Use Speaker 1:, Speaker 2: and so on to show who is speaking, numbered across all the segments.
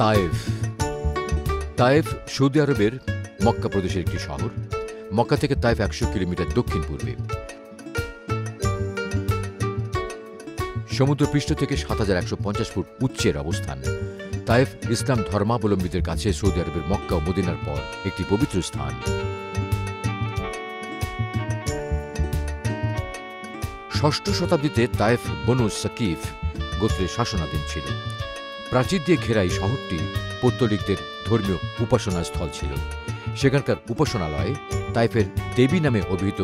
Speaker 1: Taif. Taif Saudi আরবের মক্কা প্রদেশের একটি শহর। মক্কা থেকে তায়েফ ১০০ কিলোমিটার দক্ষিণ পূর্বে। সমুদ্রপৃষ্ঠ থেকে ৭,১৫০ ফুট উচ্চের অবস্থান। তায়েফ ইসলাম ধর্মাবলম্বীদের কাছে সৌদি আরবের মক্কা ও মদিনার পর একটি পবিত্র স্থান। ষষ্ঠ শতাব্দীতে তায়েফ বনু সাকিফ গোত্রের শাসনাধীন ছিল। প্রাচীর দিয়ে ঘেরা এই শহরটি পৌত্তলিকদের ধর্মীয় উপাসনা স্থল ছিল। সেখানকার উপাসনালয়ে তায়েফের দেবী নামে অভিহিত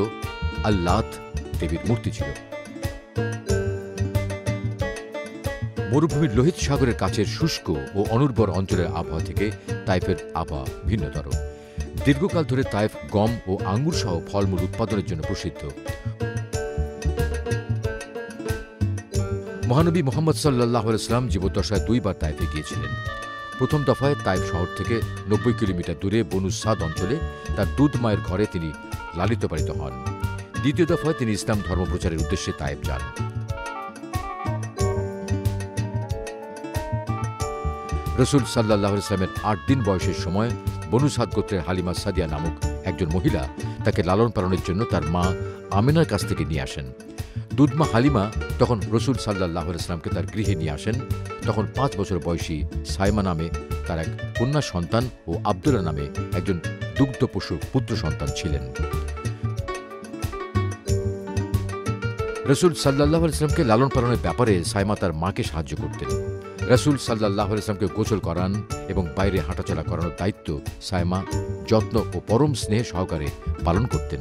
Speaker 1: আল্লাত দেবীর মূর্তি ছিল। মরুভূমির লোহিত সাগরের কাছের শুষ্ক ও অনুর্বর অঞ্চলের আবহাওয়া থেকে তায়েফের আবহাওয়া ভিন্নতর। দীর্ঘকাল ধরে তায়েফ গম ও আঙ্গুর সহ ফলমূল উৎপাদনের জন্য প্রসিদ্ধ। মহানবী মুহাম্মদ সাল্লাল্লাহু আলাইহি ওয়াসাল্লাম জীবদ্দশায় ২ বার তায়েফে গিয়েছিলেন। প্রথম দফায় তায়েফ শহর থেকে ৯০ কিলোমিটার দূরে বনু সাদ অঞ্চলে তার দুধ মায়ের ঘরে তিনি লালিত পালিত হন। দ্বিতীয় দফায় তিনি ইসলাম ধর্মপ্রচারের উদ্দেশ্যে তায়েফ যান। রসুল সাল্লাল্লাহু আলাইহি ওয়াসাল্লামের ৮ দিন বয়সের সময় বনু সাদ গোত্রের হালিমা সাদিয়া নামক একজন মহিলা তাকে লালন পালনের জন্য তার মা আমেনার কাছ থেকে নিয়ে আসেন। দুধমা হালিমা তখন রসুল সাল্লাল্লাহু আলাইহি ওয়াসাল্লামকে তার গৃহে নিয়ে আসেন। তখন ৫ বছর বয়সী সাইমা নামে তার এক কন্যা সন্তান ও আব্দুল্লাহ নামে একজন দুগ্ধপোষ্য পুত্র সন্তান ছিলেন। রসুল সাল্লাল্লাহু আলাইহি ওয়াসাল্লামকে লালন পালনের ব্যাপারে সাইমা তার মাকে সাহায্য করতেন। রসুল সাল্লাল্লাহু আলাইহি ওয়াসাল্লামকে গোসল করান এবং বাইরে হাঁটাচলা করানোর দায়িত্ব সাইমা যত্ন ও পরম স্নেহ সহকারে পালন করতেন।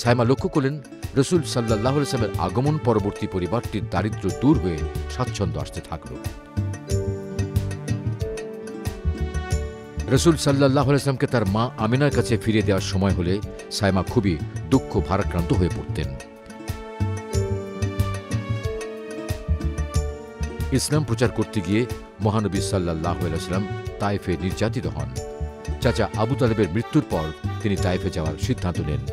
Speaker 1: সাইমা লক্ষ্য করলেন রসুল সাল্লাল্লাহু আলাইহি ওয়াসাল্লামের আগমন পরবর্তী পরিবারটির দারিদ্র্য দূর হয়ে স্বাচ্ছন্দ্য আসতে থাকল। রসুল সাল্লাল্লাহু আলাইহি ওয়াসাল্লামকে তার মা আমিনার কাছে ফিরিয়ে দেওয়ার সময় হলে সাইমা খুবই দুঃখ ভারাক্রান্ত হয়ে পড়তেন। ইসলাম প্রচার করতে গিয়ে মহানবী সাল্লাল্লাহু আলাইহি ওয়াসাল্লাম তায়েফে নির্যাতিত হন। চাচা আবু তালেবের মৃত্যুর পর তিনি তায়েফে যাওয়ার সিদ্ধান্ত নেন।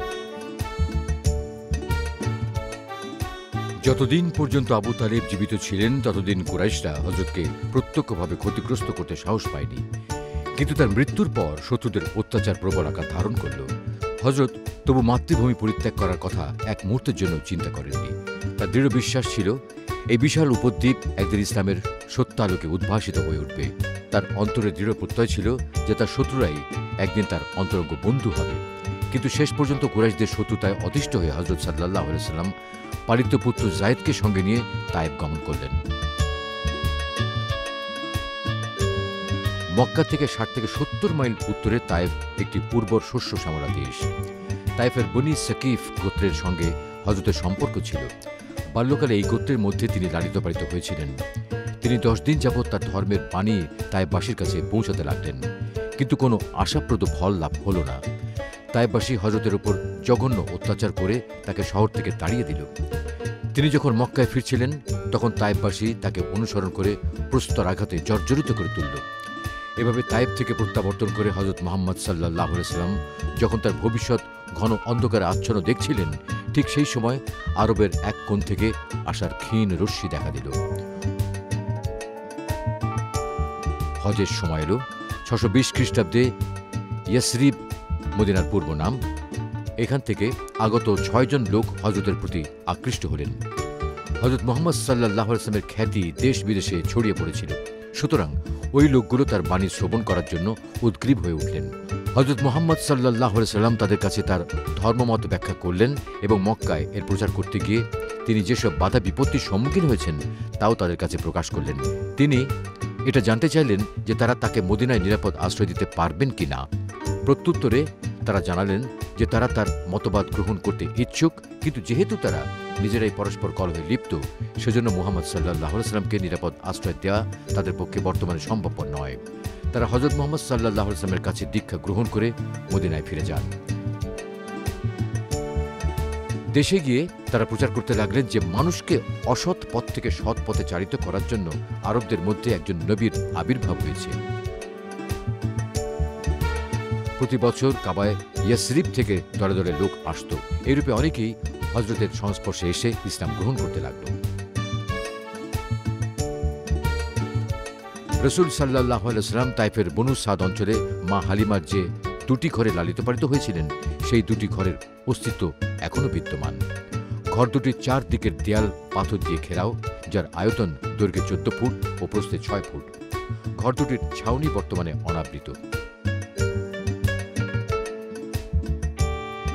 Speaker 1: যতদিন পর্যন্ত আবু তালেব জীবিত ছিলেন ততদিন কুরাইশরা হযরতকে প্রত্যক্ষভাবে ক্ষতিগ্রস্ত করতে সাহস পায়নি। কিন্তু তার মৃত্যুর পর শত্রুদের অত্যাচার প্রবল আকার ধারণ করল। হযরত তবু মাতৃভূমি পরিত্যাগ করার কথা এক মুহূর্তের জন্য চিন্তা করেননি। তার দৃঢ় বিশ্বাস ছিল এই বিশাল উপদ্বীপ একদিন ইসলামের সত্যালোকে উদ্ভাসিত হয়ে উঠবে। তার অন্তরে দৃঢ় প্রত্যয় ছিল যে তার শত্রুরাই একদিন তার অন্তরঙ্গ বন্ধু হবে। কিন্তু শেষ পর্যন্ত কুরাইশদের শত্রুতায় অতিষ্ঠ হয়ে হযরত সাল্লাল্লাহু আলাইহি ওয়াসাল্লাম পালিত পুত্র যায়েদকে সঙ্গে নিয়ে তায়েফ গমন করলেন। মক্কা থেকে ৬০ থেকে ৭০ মাইল উত্তরে তায়েফ একটি উর্বর শস্য শ্যামলা দেশ। তায়েফের বনি সাকিফ গোত্রের সঙ্গে হযরতের সম্পর্ক ছিল। বাল্যকালে এই গোত্রের মধ্যে তিনি লালিত পালিত হয়েছিলেন। তিনি ১০ দিন যাবৎ তার ধর্মের বাণী তায়েফবাসীর কাছে পৌঁছাতে লাগলেন, কিন্তু কোনো আশাপ্রদ ফল লাভ হল না। তায়েফবাসী হযরতের উপর জঘন্য অত্যাচার করে তাকে শহর থেকে তাড়িয়ে দিল। তিনি যখন মক্কায় ফিরছিলেন তখন তায়েফবাসী তাকে অনুসরণ করে প্রস্তরাঘাতে জর্জরিত করে তুলল। এভাবে তায়েফ থেকে প্রত্যাবর্তন করে হযরত মুহাম্মদ সাল্লাল্লাহু আলাইহি ওয়াসাল্লাম যখন তার ভবিষ্যৎ ঘন অন্ধকারে আচ্ছন্ন দেখছিলেন, ঠিক সেই সময় আরবের এক কোণ থেকে আশার ক্ষীণ রশ্মি দেখা দিল। হজের সময় এলো। ৬২০ খ্রিস্টাব্দে ইয়াসরিব মদিনার পূর্ব নাম। এখান থেকে আগত ৬ জন লোক হযরতের প্রতি আকৃষ্ট হলেন। হযরত মুহাম্মদ সাল্লাল্লাহু আলাইহি ওয়াসাল্লামের খ্যাতি দেশ বিদেশে ছড়িয়ে পড়েছিল। সুতরাং ওই লোকগুলো তার বাণী শ্রবণ করার জন্য উদ্গ্রীব হয়ে উঠলেন। হযরত মুহাম্মদ সাল্লাল্লাহু আলাইহি ওয়াসাল্লাম তাদের কাছে তার ধর্মমত ব্যাখ্যা করলেন এবং মক্কায় এর প্রচার করতে গিয়ে তিনি যেসব বাধা বিপত্তির সম্মুখীন হয়েছেন তাও তাদের কাছে প্রকাশ করলেন। তিনি এটা জানতে চাইলেন যে তারা তাকে মদিনায় নিরাপদ আশ্রয় দিতে পারবেন কি না। প্রত্যুত্তরে তারা জানালেন যে তারা তার মতবাদ গ্রহণ করতে ইচ্ছুক, কিন্তু যেহেতু তারা নিজেরাই পরস্পর কলহে লিপ্ত, সেজন্য মুহাম্মদ সাল্লাল্লাহু আলাইহি ওয়াসাল্লামকে নিরাপদ আশ্রয় দেওয়া তাদের পক্ষে বর্তমানে সম্ভবপর নয়। তারা হযরত মুহাম্মদ সাল্লাল্লাহু আলাইহি ওয়াসাল্লামের কাছে দীক্ষা গ্রহণ করে মদিনায় ফিরে যান। দেশে গিয়ে তারা প্রচার করতে লাগলেন যে মানুষকে অসৎ পথ থেকে সৎ পথে চালিত করার জন্য আরবদের মধ্যে একজন নবীর আবির্ভাব হয়েছে। প্রতি বছর কাবায় ইয়াসরিব থেকে দলে দলে লোক আসত। এইরূপে অনেকেই হযরতের সংস্পর্শে এসে ইসলাম গ্রহণ করতে লাগল। রসুল সাল্লাল্লাহু আলাইহি ওয়াসাল্লাম তাইফের বনু সাদ অঞ্চলে মা হালিমার যে দুটি ঘরে লালিত পালিত হয়েছিলেন, সেই দুটি ঘরের অস্তিত্ব এখনও বিদ্যমান। ঘর দুটির চারদিকের দেয়াল পাথর দিয়ে ঘেরাও, যার আয়তন দৈর্ঘ্যে 14 ফুট ও প্রস্থে 6 ফুট। ঘর দুটির ছাউনি বর্তমানে অনাবৃত।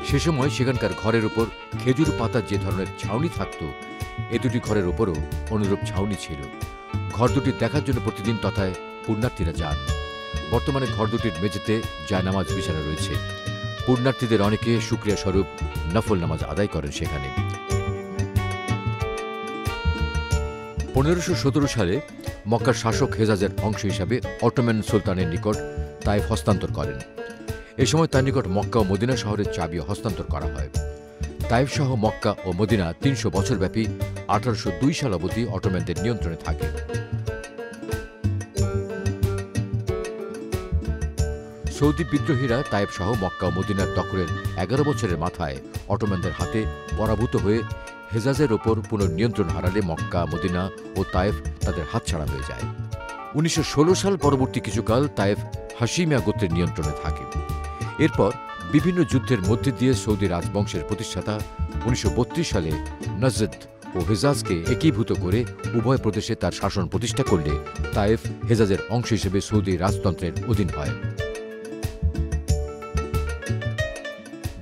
Speaker 1: সে সময় সেখানকার ঘরের উপর খেজুর পাতার যে ধরনের ছাউনি থাকত, এ দুটি ঘরের উপরও অনুরূপ ছাউনি ছিল। ঘর দুটি দেখার জন্য প্রতিদিন তথায় পুণ্যার্থীরা যান। বর্তমানে ঘর দুটির মেঝেতে জায়নামাজ বিছানা রয়েছে। পুণ্যার্থীদের অনেকে শুকরিয়া স্বরূপ নফল নামাজ আদায় করেন সেখানে। 1517 সালে মক্কার শাসক হেজাজের অংশ হিসাবে অটোম্যান সুলতানের নিকট তাইফ হস্তান্তর করেন। এ সময় তার নিকট মক্কা ও মদিনা শহরের চাবিও হস্তান্তর করা হয়। তাইফ সহ মক্কা ও মদিনা 300 বছরব্যাপী 1802 সাল অবধি অটোম্যানদের নিয়ন্ত্রণে থাকে। সৌদি বিদ্রোহীরা তাইফ সহ মক্কা ও মদিনার দখলের 11 বছরের মাথায় অটোম্যানদের হাতে পরাভূত হয়ে হেজাজের ওপর পুনর্নিয়ন্ত্রণ হারালে মক্কা, মদিনা ও তায়েফ তাদের হাতছাড়া হয়ে যায়। 1916 সাল পরবর্তী কিছুকাল তায়েফ হাশিমিয়া গোত্রের নিয়ন্ত্রণে থাকে। এরপর বিভিন্ন যুদ্ধের মধ্যে দিয়ে সৌদি রাজবংশের প্রতিষ্ঠাতা 1932 সালে নজদ ও হেজাজকে একীভূত করে উভয় প্রদেশে তার শাসন প্রতিষ্ঠা করলে তায়েফ হেজাজের অংশ হিসেবে সৌদি রাজতন্ত্রের অধীন হয়।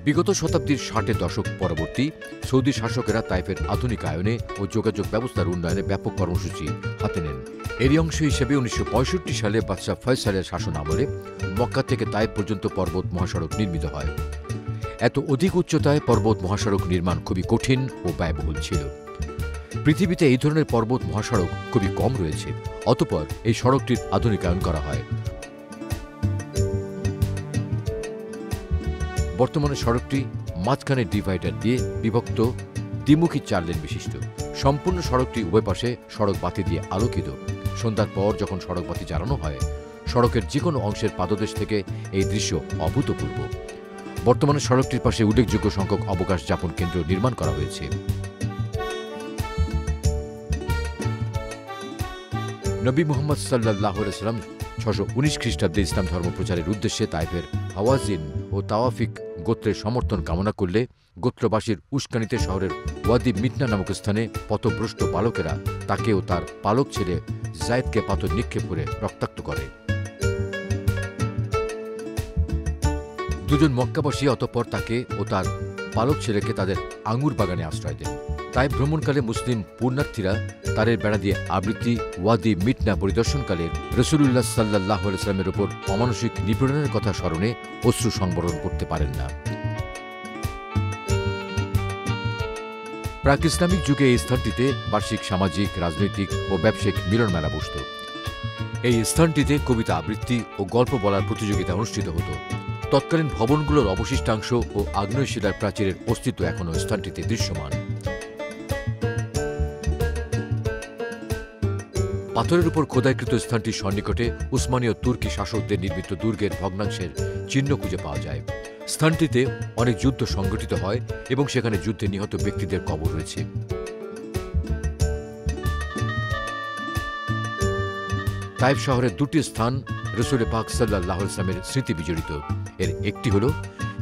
Speaker 1: বিগত শতাব্দীর 60-এর দশক পরবর্তী সৌদি শাসকেরা তাইফের আধুনিকায়নে ও যোগাযোগ ব্যবস্থার উন্নয়নে ব্যাপক কর্মসূচি হাতে নেন। এরই অংশ হিসেবে 1965 সালে বাদশাহ ফয়সালের শাসন আমলে মক্কা থেকে তাইফ পর্যন্ত পর্বত মহাসড়ক নির্মিত হয়। এত অধিক উচ্চতায় পর্বত মহাসড়ক নির্মাণ খুবই কঠিন ও ব্যয়বহুল ছিল। পৃথিবীতে এই ধরনের পর্বত মহাসড়ক খুবই কম রয়েছে। অতঃপর এই সড়কটির আধুনিকায়ন করা হয়। বর্তমানে সড়কটি মাঝখানে ডিভাইডার দিয়ে বিভক্ত, দ্বিমুখী 4 লেন বিশিষ্ট। সম্পূর্ণ সড়কটি উভয় পাশে সড়ক বাতি দিয়ে আলোকিত। সন্ধ্যার পর যখন সড়ক বাতি জ্বালানো হয়, সড়কের যে কোনো অংশের পাদদেশ থেকে এই দৃশ্য অভূতপূর্ব। বর্তমানে সড়কটির পাশে উল্লেখযোগ্য সংখ্যক অবকাশ যাপন কেন্দ্র নির্মাণ করা হয়েছে। নবী মুহাম্মদ সাল্লাল্লাহু আলাইহি ওয়াসাল্লাম 619 খ্রিস্টাব্দে ইসলাম ধর্ম প্রচারের উদ্দেশ্যে তাইফের হাওয়াজিন ও তাওয়াফিক গোত্রের সমর্থন কামনা করলে গোত্রবাসীর উস্কানিতে শহরের ওয়াদি মিটনা নামক স্থানে পথভ্রষ্ট বালকেরা তাকে ও তার পালক ছেলে জায়েদকে পাথর নিক্ষেপ করে রক্তাক্ত করে। দুজন মক্কাবাসী অতঃপর তাকে ও তার পালক ছেলেকে তাদের আঙুর বাগানে আশ্রয় দেন। তাই ভ্রমণকালে মুসলিম পুণ্যার্থীরা তারের বেড়া দিয়ে আবৃত্তি ওয়াদি মিটনা পরিদর্শনকালে রাসূলুল্লাহ সাল্লাল্লাহু আলাইহি ওয়াসাল্লামের উপর অমানসিক নিপীড়নের কথা স্মরণে অশ্রু সংবরণ করতে পারেন না। প্রাক ইসলামিক যুগে এই স্থানটিতে বার্ষিক সামাজিক, রাজনৈতিক ও ব্যবসায়িক মিলন মেলা বসত। এই স্থানটিতে কবিতা আবৃত্তি ও গল্প বলার প্রতিযোগিতা অনুষ্ঠিত হতো। তৎকালীন ভবনগুলোর অবশিষ্টাংশ ও আগ্নেয় শিলার প্রাচীরের অস্তিত্ব এখনও স্থানটিতে দৃশ্যমান। পাথরের উপর খোদাইকৃত স্থানটির সন্নিকটে উসমানীয় তুর্কি শাসকদের নির্মিত দুর্গের ভগ্নাংশের চিহ্ন খুঁজে পাওয়া যায়। স্থানটিতে অনেক যুদ্ধ সংঘটিত হয় এবং সেখানে যুদ্ধে নিহত ব্যক্তিদের কবর রয়েছে। তাইফ শহরের 2টি স্থান রাসূল পাক সাল্লাল্লাহু আলাইহি ওয়াসাল্লামের স্মৃতি বিজড়িত। এর একটি হল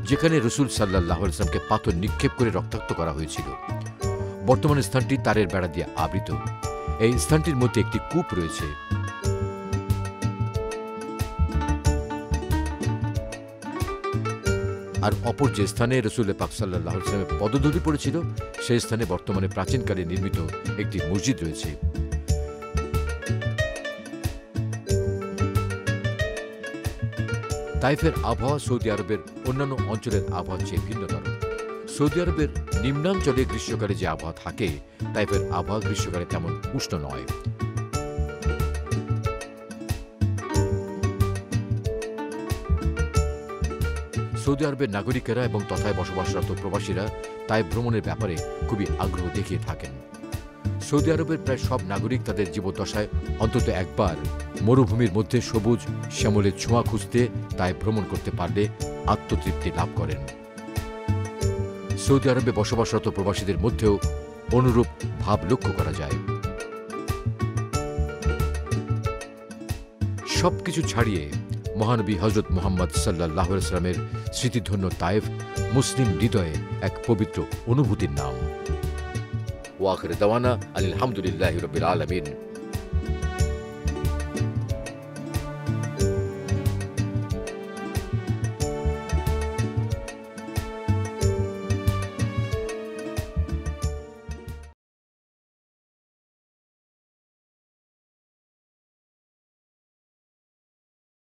Speaker 1: যেখানে রাসূল সাল্লাল্লাহু আলাইহি ওয়াসাল্লামকে পাথর নিক্ষেপ করে রক্তাক্ত করা হয়েছিল। বর্তমানে স্থানটি তারের বেড়া দিয়ে আবৃত। এই স্থানটির মধ্যে একটি কূপ রয়েছে। আর অপর যে স্থানে রাসূল পাক সাল্লাল্লাহু আলাইহি ওয়াসাল্লামের পদধূলি পড়েছিল, সেই স্থানে বর্তমানে প্রাচীনকালে নির্মিত একটি মসজিদ রয়েছে। তাইফের আবহাওয়া সৌদি আরবের অন্যান্য অঞ্চলের আবহাওয়ার চেয়ে ভিন্নতর। সৌদি আরবের নিম্নাঞ্চলে গ্রীষ্মকালে যে আবহাওয়া থাকে, তাইফের আবহাওয়া গ্রীষ্মকালে তেমন উষ্ণ নয়। সৌদি আরবের নাগরিকেরা এবং তথায় বসবাসরত প্রবাসীরা তাইফ ভ্রমণের ব্যাপারে খুবই আগ্রহ দেখিয়ে থাকেন। সৌদি আরবের প্রায় সব নাগরিক তাদের জীবদ্দশায় অন্তত একবার মরুভূমির মধ্যে সবুজ শ্যামলের ছোঁয়া খুঁজতে তাইফ ভ্রমণ করতে পারলে আত্মতৃপ্তি লাভ করেন। সৌদি আরবে বসবাসরত প্রবাসীদের মধ্যেও অনুরূপ ভাব লক্ষ্য করা যায়। সব কিছু ছাড়িয়ে মহানবী হজরত মুহাম্মদ সাল্লাল্লাহু আলাইহি সাল্লামের স্মৃতিধন্য তায়েফ মুসলিম হৃদয়ে এক পবিত্র অনুভূতির নাম। ওয়া আখির দাওয়ানা আলহামদুলিল্লাহি রাব্বিল আলামিন।